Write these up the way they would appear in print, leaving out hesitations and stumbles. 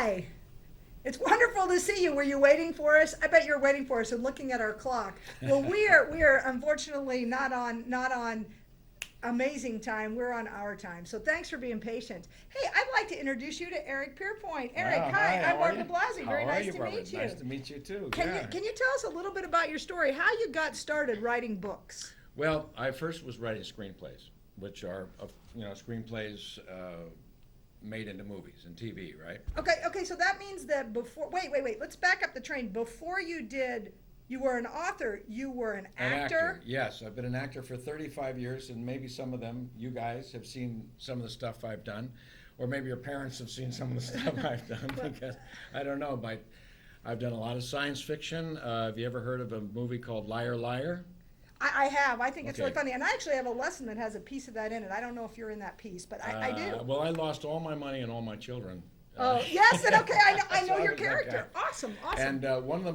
Hi. It's wonderful to see you. Were you waiting for us? I bet you're waiting for us and looking at our clock. Well, we are unfortunately not on amazing time. We're on our time. So thanks for being patient. Hey, I'd like to introduce you to Eric Pierpoint. Eric, Wow, hi. hi, I'm how are Barbara you? Blasi. How Very are nice you, to Barbara? meet you. Nice to meet you too. Can yeah. you can you tell us a little bit about your story? How you got started writing books? Well, I first was writing screenplays, which are screenplays made into movies and TV, right? Okay, so that means that before wait, let's back up the train. Before you were an author, you were an An actor. yes. I've been an actor for 35 years, and maybe some of them, you guys, have seen some of the stuff I've done, or maybe your parents have seen some of the stuff I've done. Because I don't know, but I've done a lot of science fiction. Have you ever heard of a movie called Liar Liar? I have. I think it's really Okay. funny. And I actually have a lesson that has a piece of that in it. I don't know if you're in that piece, but I do. Well, I lost all my money and all my children. Oh, yes, and okay, I know So I your was that character. guy. Awesome. And one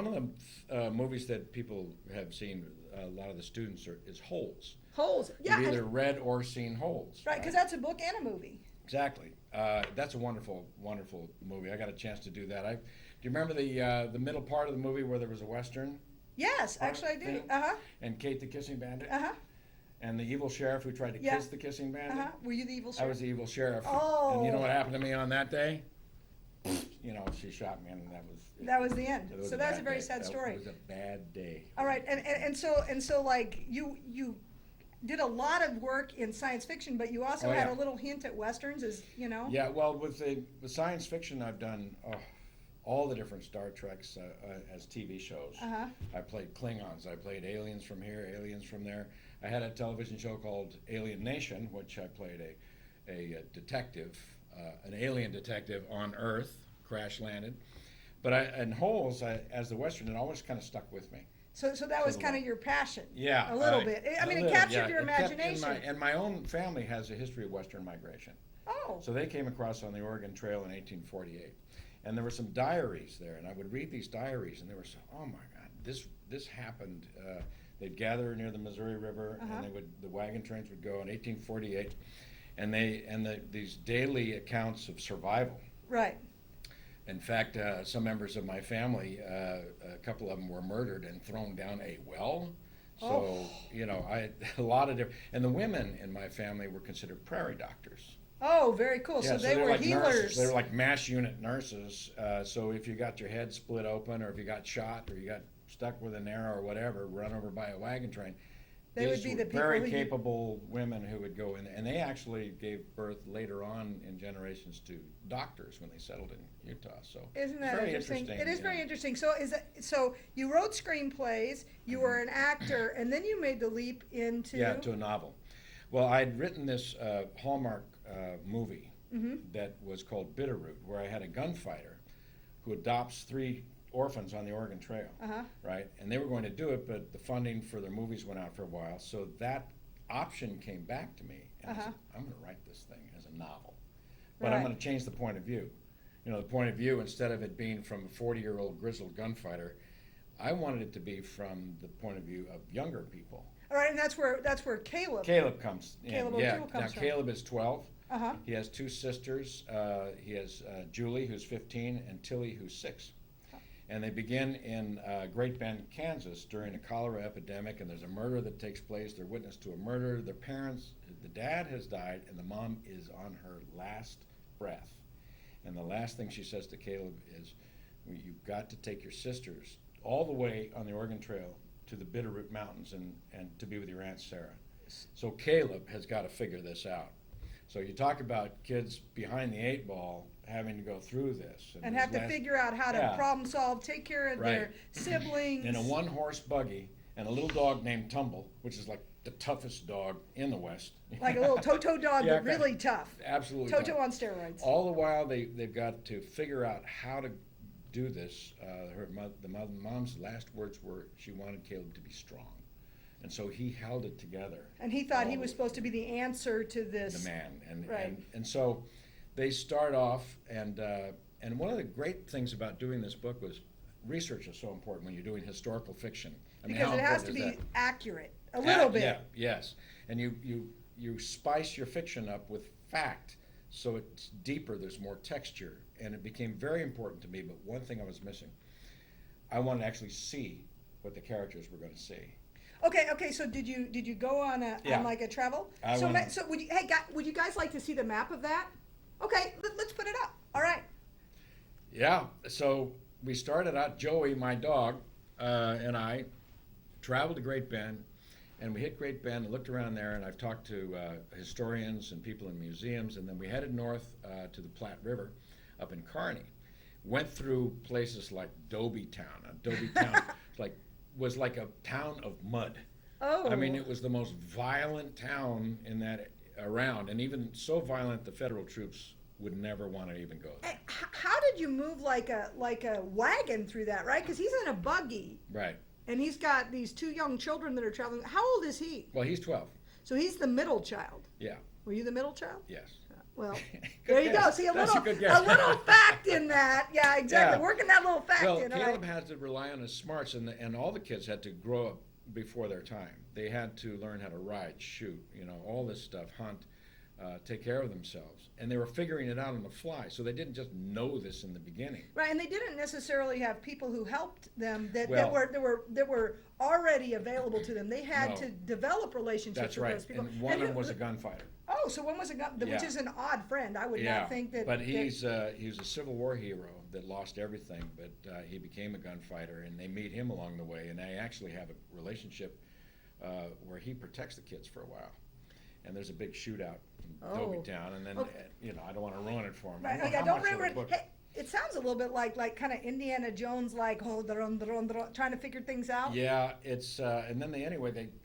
of the movies that people have seen, a lot of the students is Holes. Holes. Yeah, You've either read or seen Holes. right, because that's a book and a movie. Exactly. That's a wonderful, wonderful movie. I got a chance to do that. Do you remember the middle part of the movie where there was a western? Yes, Part actually I do. thing? Uh-huh. And Kate the Kissing Bandit? Uh-huh. And the evil sheriff who tried to Yeah. kiss the kissing bandit? Uh-huh. Were you the evil I sheriff? was the evil sheriff. Oh. And you know what happened to me on that day? She shot me, and That was the end. it was So that's a bad very day. sad story. It was a bad day. All right, and so like you did a lot of work in science fiction, but you also Oh, had yeah. a little hint at westerns, as. Yeah, well, with the science fiction, I've done all the different Star Treks as TV shows. Uh-huh. I played Klingons. I played aliens from here, aliens from there. I had a television show called Alien Nation, which I played a detective, an alien detective on Earth, crash landed. But in Holes, as the Western, it always kind of stuck with me. So that was So kind of your passion. Yeah, A little bit. I mean, it captured your It kept imagination. and my own family has a history of Western migration. Oh. So they came across on the Oregon Trail in 1848. And there were some diaries there, and I would read these diaries, and they were so, oh my God, this happened. They'd gather near the Missouri River, Uh-huh. and the wagon trains would go in 1848, and these daily accounts of survival. Right. In fact, some members of my family, a couple of them were murdered and thrown down a well. So, I a lot of different, and the women in my family were considered prairie doctors. Oh, very cool. Yeah, So they they're were like healers. Nurses. They were like MASH unit nurses. So if you got your head split open, or if you got shot, or you got stuck with an arrow or whatever, run over by a wagon train, They would these be were the people very who you- capable women who would go in, and they actually gave birth later on in generations to doctors when they settled in Utah. So Isn't it's that very interesting? It is yeah. very interesting. So you wrote screenplays, you were an actor, and then you made the leap into. Yeah, to a novel. Well, I'd written this Hallmark movie that was called Bitterroot, where I had a gunfighter who adopts 3 orphans on the Oregon Trail, Uh-huh. right? And they were going to do it, but the funding for their movies went out for a while. So that option came back to me, and I Uh-huh. said, I'm going to write this thing as a novel. But I'm Right. going to change the point of view. The point of view, instead of it being from a 40-year-old grizzled gunfighter, I wanted it to be from the point of view of younger people. All right, and that's where Caleb. Caleb comes in. Caleb Yeah. O'Toole comes Now from. Caleb is 12. Uh-huh. He has 2 sisters. He has Julie, who's 15, and Tilly, who's 6. And they begin in Great Bend, Kansas, during a cholera epidemic, and there's a murder that takes place. They're witness to a murder. Their parents, the dad has died, and the mom is on her last breath. And the last thing she says to Caleb is, you've got to take your sisters all the way on the Oregon Trail to the Bitterroot Mountains and to be with your Aunt Sarah. So Caleb has got to figure this out. So you talk about kids behind the 8 ball having to go through this. And this have to figure out how to Yeah. problem solve, take care of their Right. siblings. in a 1-horse buggy and a little dog named Tumble, which is like the toughest dog in the West. Like a little Toto dog, Yeah, but really tough. Absolutely. Toto tough. on steroids. All the while, they've got to figure out how to do this. The mom's last words were she wanted Caleb to be strong. And so he held it together. And he thought all he was the- supposed to be the answer to this. The man. Right. And so they start off, and one of the great things about doing this book was research is so important when you're doing historical fiction. I mean, Because how it has to important be is that? accurate, a little bit. Yeah, yes. And you spice your fiction up with fact so it's deeper, there's more texture, and it became very important to me. But one thing I was missing, I wanted to actually see what the characters were going to see. Okay. So did you go on Yeah. on like a travel? I So went- so would you guys like to see the map of that? Okay, let's put it up. All right. Yeah, so we started out, Joey, my dog, and I traveled to Great Bend, and we hit Great Bend and looked around there, and I've talked to historians and people in museums, and then we headed north to the Platte River up in Kearney. Went through places like Dobie Town. Dobie Town was like a town of mud. Oh. I mean, it was the most violent town in that around, and even so violent the federal troops would never want to even go there. Hey, how did you move like a wagon through that, right? Because he's in a buggy, Right. and he's got these two young children that are traveling. How old is he? Well, he's 12. So he's the middle child. Yeah. Were you the middle child? Yes. Well, Good there you go. guess. See a That's little a good guess. fact in that. Yeah, exactly. Yeah. Working that little fact Well, in. All Caleb right. had to rely on his smarts, and all the kids had to grow up before their time. They had to learn how to ride, shoot, all this stuff, hunt, take care of themselves, and they were figuring it out on the fly. So they didn't just know this in the beginning. Right, and they didn't necessarily have people who helped them that Well- were already available to them. They had No. to develop relationships That's with right. those people. And one of them who- was a gunfighter. Oh, so one was which Yeah. is an odd friend. I would Yeah, not think that. but he was a Civil War hero that lost everything, but he became a gunfighter, and they meet him along the way, and they actually have a relationship where he protects the kids for a while. And there's a big shootout in Oh. Dobie Town, and then Okay. I don't want to ruin it for him. Right, I okay, how don't much of the remember. book- Hey, it sounds a little bit like kind of Indiana Jones, like trying to figure things out. Yeah, it's and then they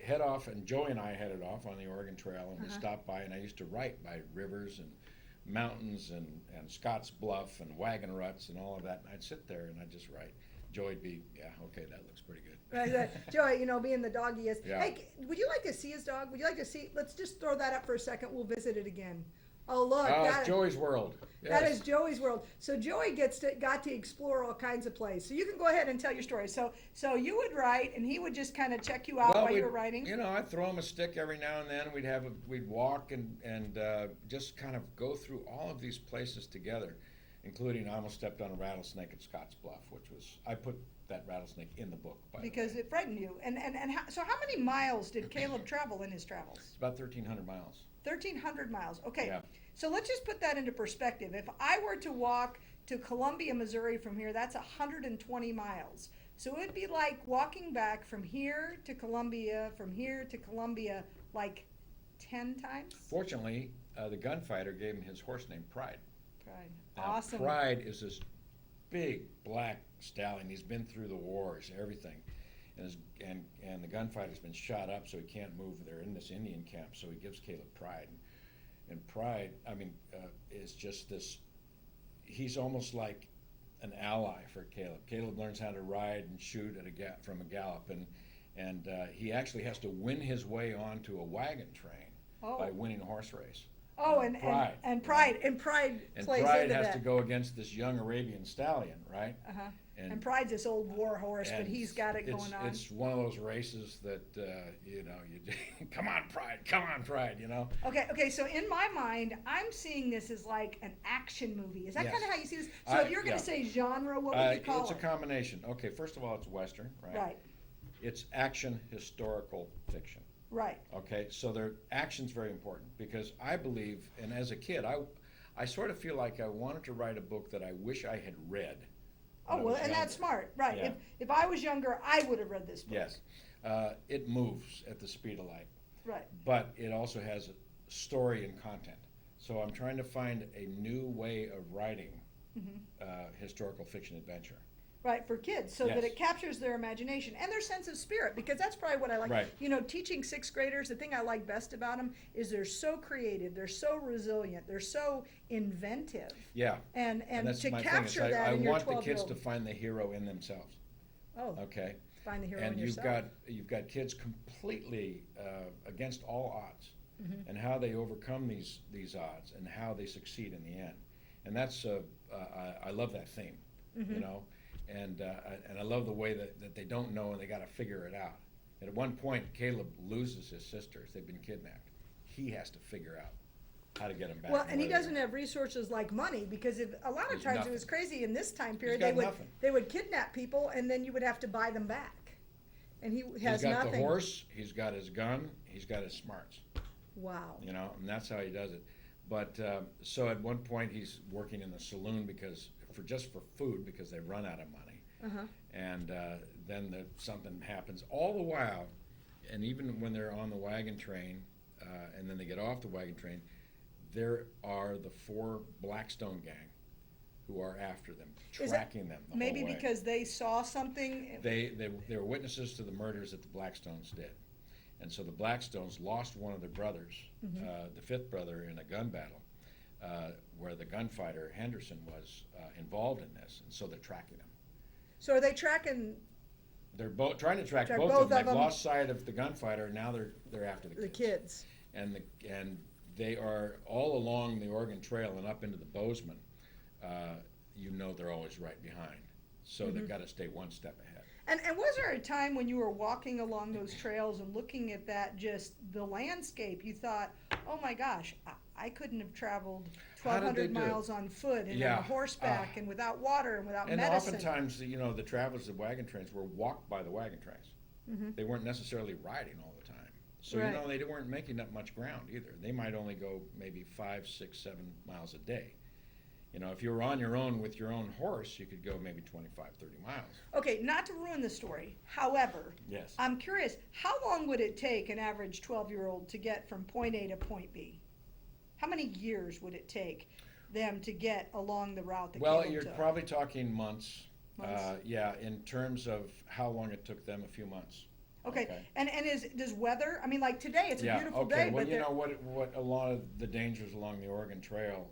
head off, and Joey and I headed off on the Oregon Trail, and we Uh-huh. stopped by, and I used to write by rivers and mountains and Scotts Bluff and wagon ruts and all of that, and I'd sit there and I'd just write. Joey'd be, yeah, okay, that looks pretty good. Right. Joey, being the dog he is. Yeah. Hey, would you like to see his dog? Would you like to see? Let's just throw that up for a second. We'll visit it again. Oh, look. It's Joey's world. That Yes. is Joey's world. So Joey got to explore all kinds of places. So you can go ahead and tell your story. So you would write, and he would just kind of check you out while you we'd- were writing. I'd throw him a stick every now and then. We'd walk and just kind of go through all of these places together, including I almost stepped on a rattlesnake at Scotts Bluff, I put that rattlesnake in the book, by the Because way. it frightened you. So how many miles did Caleb travel in his travels? It's about 1,300 miles. 1,300 miles. Okay. Yeah. So let's just put that into perspective. If I were to walk to Columbia, Missouri from here, that's 120 miles. So it would be like walking back from here to Columbia, like 10 times. Fortunately, the gunfighter gave him his horse named Pride. Pride. Now, Awesome. Pride is this big black stallion. He's been through the wars, everything. And the gunfighter's been shot up, so he can't move. They're in this Indian camp, so he gives Caleb Pride. And Pride, is just this, he's almost like an ally for Caleb. Caleb learns how to ride and shoot from a gallop, and he actually has to win his way onto a wagon train by Oh. winning a horse race. Oh, and Pride. Pride And plays Pride into has that. to go against this young Arabian stallion, right? Uh-huh. And Pride's this old war horse, but and he's got it it's, going on. It's one of those races that you come on, Pride. Okay. So in my mind, I'm seeing this as like an action movie. Is that Yes. kind of how you see this? So if you're going Yeah. to say genre, what would you call It's it? a combination. Okay, first of all, it's Western, right? Right. It's action historical fiction. Right. Okay, so action's very important because I believe, and as a kid, I sort of feel like I wanted to write a book that I wish I had read. Oh, when I well, was and that's younger. smart. Right. Yeah. If I was younger, I would have read this book. Yes, it moves at the speed of light, Right. but it also has a story and content. So I'm trying to find a new way of writing historical fiction adventure. Right, for kids, so that Yes. it captures their imagination and their sense of spirit, because that's probably what I like. Right. Teaching sixth graders, the thing I like best about them is they're so creative, they're so resilient, they're so inventive. Yeah, And that's to my capture thing. that I in your want the 12-year-old. kids to find the hero in themselves. Oh, Okay. find the hero And in you've yourself. got kids completely against all odds, Mm-hmm. and how they overcome these odds and how they succeed in the end. And that's I love that theme, Mm-hmm. and I love the way that they don't know and they got to figure it out. And at one point, Caleb loses his sisters; they've been kidnapped. He has to figure out how to get them back. Well, and he where they doesn't are. have resources like money, because if, a lot of There's times it nothing. was crazy in this time period, got they would, nothing. they would kidnap people and then you would have to buy them back. And he has He's got nothing. the horse, he's got his gun, he's got his smarts, Wow. you know, and that's how he does it. But, so at one point, he's working in the saloon because, just for food, because they run out of money. Uh-huh. And then something happens all the while, and even when they're on the wagon train, and then they get off the wagon train, there are the 4 Blackstone gang who are after them, Is it tracking them the Maybe whole way. because they saw something. They were witnesses to the murders that the Blackstones did. And so the Blackstones lost one of their brothers, the 5th brother, in a gun battle, where the gunfighter Henderson was involved in this, and so they're tracking him. So are they tracking They're both trying to track Track both both of them. of They've them. lost sight of the gunfighter, and now they're after the the kids. kids? And they are all along the Oregon Trail and up into the Bozeman. You know they're always right behind, so they've got to stay one step ahead. And was there a time when you were walking along those trails and looking at that, just the landscape, you thought, oh my gosh, I couldn't have traveled How did 1,200 they do it? miles on foot and Yeah. on horseback and without water and without And medicine? oftentimes, you know, the travelers of wagon trains were walked by the wagon trains. They weren't necessarily riding all the time. So, Right. you know, they weren't making up much ground either. They might only go maybe 5, 6, 7 miles a day. You know, if you were on your own with your own horse, you could go maybe 25, 30 miles. Okay, not to ruin the story, however, Yes. I'm curious, how long would it take an average 12-year-old to get from point A to point B? How many years would it take them to get along the route that Well, Caleb you're took? probably talking months. Months? Yeah, in terms of how long it took them, a few months. Okay, and does weather, I mean, like today, it's a Yeah, beautiful okay. day, Well, but you there, know what a lot of the dangers along the Oregon Trail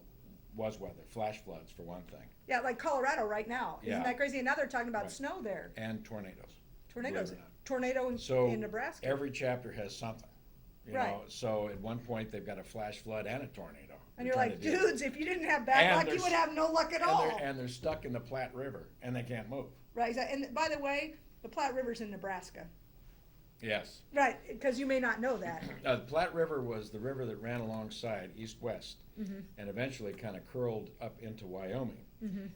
was weather, flash floods for one thing, yeah, like Colorado right now, isn't Yeah. that crazy? And now they're talking about Right. snow there, and tornadoes. tornadoes, believe it or not. tornado So in Nebraska. every chapter has something. You Right. know, so at one point they've got a flash flood and a tornado. And They're you're trying like, to deal with. dudes, if you didn't have bad And luck, you there's- would have no luck at all. And they're stuck in the Platte River and they can't move. Right, and by the way, the Platte River's in Nebraska. Yes. Right, because you may not know that. The Platte River was the river that ran alongside east-west Mm-hmm. and eventually kind of curled up into Wyoming.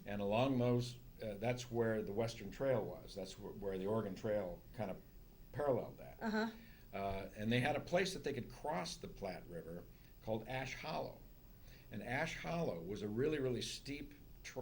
And along those, that's where the Western Trail was. That's where the Oregon Trail kind of paralleled that. Uh-huh. And they had a place that they could cross the Platte River called Ash Hollow. And Ash Hollow was a really, really steep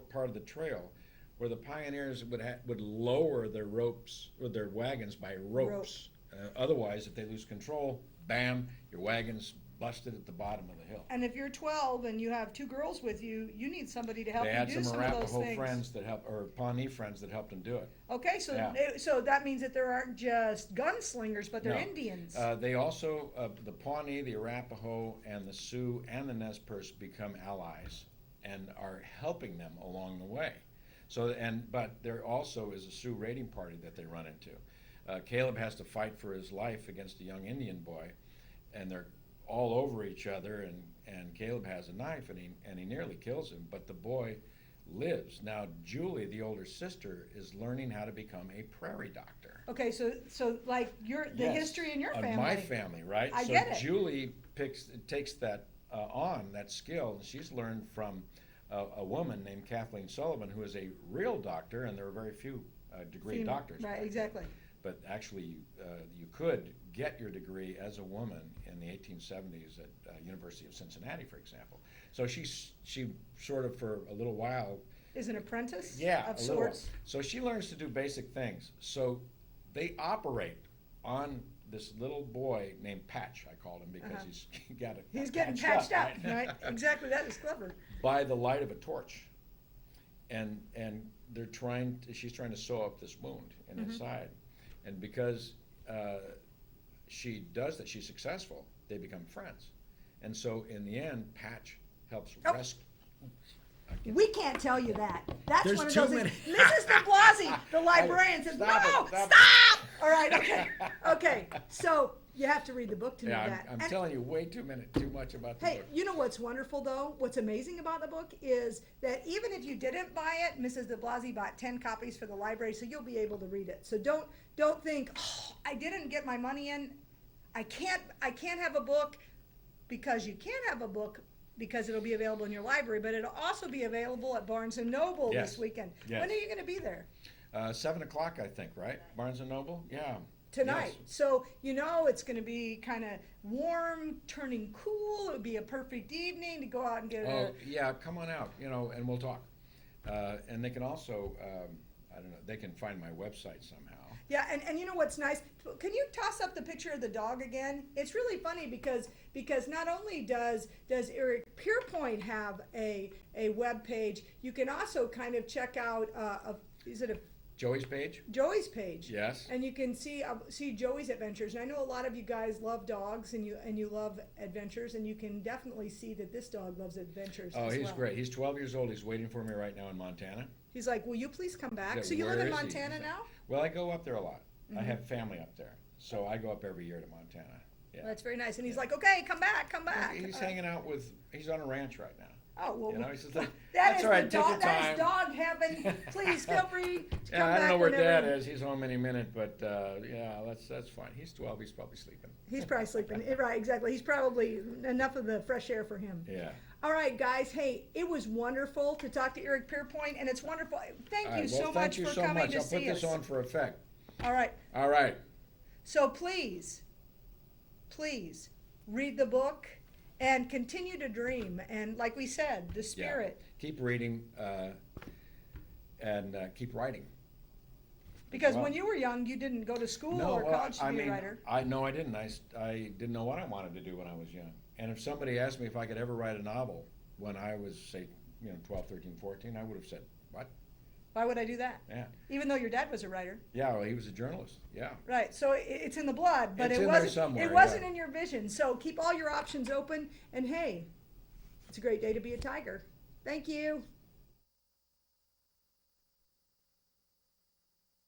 part of the trail where the pioneers would lower their ropes, or their wagons by ropes. Otherwise, if they lose control, bam, your wagon's busted at the bottom of the hill. And if you're 12 and you have 2 girls with you, you need somebody to help They you had do some some of those Arapaho things. friends that helped, or Pawnee friends that helped them do it. Okay, so Yeah. so that means that there aren't just gunslingers, but they're No. Indians. They also, the Pawnee, the Arapaho, and the Sioux and the Nez Perce become allies and are helping them along the way. So, but there also is a Sioux raiding party that they run into. Caleb has to fight for his life against a young Indian boy, and they're all over each other, and Caleb has a knife, and he nearly kills him, but the boy lives. Now, Julie, the older sister, is learning how to become a prairie doctor. Okay, so like the Yes, history in your of family. my family, right? I so get it. Julie takes that that skill, and she's learned from a woman named Kathleen Sullivan, who is a real doctor, and there are very few degree Female, doctors. right, back then. exactly. But actually, you could get your degree as a woman in the 1870s at University of Cincinnati, for example. So she sort of for a little while. Is an apprentice Yeah, of a little. sorts. So she learns to do basic things. So they operate on this little boy named Patch, I called him, because Uh-huh. he's got it. He's getting patched up, right? Exactly, that is clever. By the light of a torch. And she's trying to sew up this wound in Mm-hmm. his side. And because she does that, she's successful, they become friends. And so in the end, Patch helps Oh. rescue. We can't tell you that. That's There's one of too those many. things. Mrs. de Blasi, the librarian, says, Stop it, no, stop stop! it." All right, okay, okay. So you have to read the book to know Yeah, that. I'm And- telling you way too much about the Hey, book. you know what's wonderful though? What's amazing about the book is that even if you didn't buy it, Mrs. de Blasi bought 10 copies for the library, so you'll be able to read it. So don't think, oh, I didn't get my money in. I can't have a book, because you can't have a book because it'll be available in your library, but it'll also be available at Barnes and Noble Yes. this weekend. Yes. When are you going to be there? 7 o'clock, I think, right? Barnes and Noble? Yeah. Tonight. Yes. So, you know, it's going to be kind of warm, turning cool. It would be a perfect evening to go out and get Oh, yeah, come on out, and we'll talk. And they can also, I don't know, they can find my website somehow. Yeah, and you know what's nice? Can you toss up the picture of the dog again? It's really funny because not only does Eric Pierpoint have a web page, you can also kind of check out is it a Joey's page? Joey's page? Yes. And you can see Joey's adventures. And I know a lot of you guys love dogs and you love adventures, and you can definitely see that this dog loves adventures. Oh, as he's well. great. He's 12 years old. He's waiting for me right now in Montana. He's like, will you please come back? Yeah, So you where live in is he? Montana now? Well, I go up there a lot. I Mhm. have family up there, so I go up every year to Montana. Yeah. That's very nice. And he's Yeah. like, okay, come back, come back. He's hanging out he's on a ranch right now. Oh, well, He's just like, that that's is all right, the take your dog, that is time. dog heaven. Please feel free to come Yeah, I back don't know where whenever. Dad is. He's home any minute, but yeah, that's fine. He's 12. He's probably sleeping. He's probably sleeping. Right, exactly. He's probably enough of the fresh air for him. Yeah. All right, guys. Hey, it was wonderful to talk to Eric Pierpoint, and it's wonderful. Thank All you right, so well, much thank you for so coming much. to I'll put see this us. on for effect. All right. All right. So please read the book and continue to dream. And like we said, the spirit. Yeah. Keep reading and keep writing. Because Well, when you were young, you didn't go to school or well, college to be a writer. I didn't. I didn't know what I wanted to do when I was young. And if somebody asked me if I could ever write a novel when I was, say, 12, 13, 14, I would have said, what? Why would I do that? Yeah. Even though your dad was a writer. Yeah, well, he was a journalist. Yeah. Right, so it's in the blood, but It's it in there wasn't. somewhere, It wasn't yeah. in your vision. So keep all your options open. And hey, it's a great day to be a tiger. Thank you.